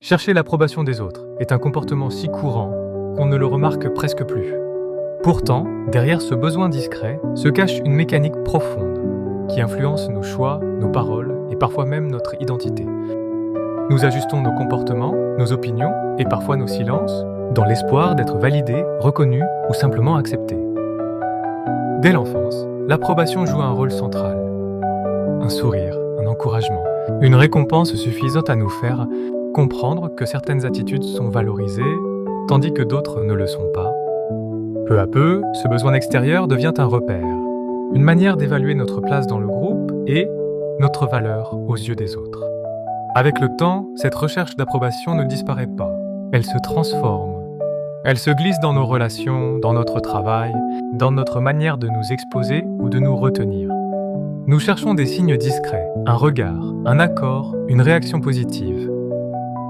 Chercher l'approbation des autres est un comportement si courant qu'on ne le remarque presque plus. Pourtant, derrière ce besoin discret se cache une mécanique profonde qui influence nos choix, nos paroles et parfois même notre identité. Nous ajustons nos comportements, nos opinions et parfois nos silences dans l'espoir d'être validés, reconnus ou simplement acceptés. Dès l'enfance, l'approbation joue un rôle central. Un sourire, un encouragement, une récompense suffisante à nous faire comprendre que certaines attitudes sont valorisées, tandis que d'autres ne le sont pas. Peu à peu, ce besoin extérieur devient un repère, une manière d'évaluer notre place dans le groupe et notre valeur aux yeux des autres. Avec le temps, cette recherche d'approbation ne disparaît pas, elle se transforme. Elle se glisse dans nos relations, dans notre travail, dans notre manière de nous exposer ou de nous retenir. Nous cherchons des signes discrets, un regard, un accord, une réaction positive.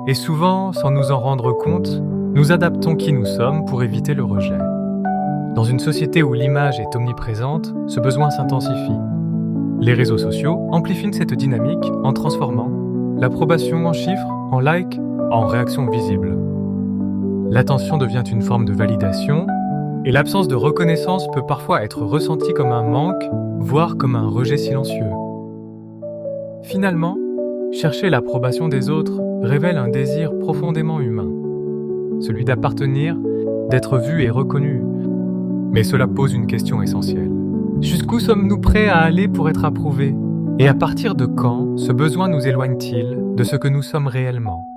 Et souvent, sans nous en rendre compte, nous adaptons qui nous sommes pour éviter le rejet. Dans une société où l'image est omniprésente, ce besoin s'intensifie. Les réseaux sociaux amplifient cette dynamique en transformant l'approbation en chiffres, en likes, en réactions visibles. L'attention devient une forme de validation, et l'absence de reconnaissance peut parfois être ressentie comme un manque, voire comme un rejet silencieux. Finalement, chercher l'approbation des autres révèle un désir profondément humain, celui d'appartenir, d'être vu et reconnu. Mais cela pose une question essentielle. Jusqu'où sommes-nous prêts à aller pour être approuvés ? Et à partir de quand ce besoin nous éloigne-t-il de ce que nous sommes réellement ?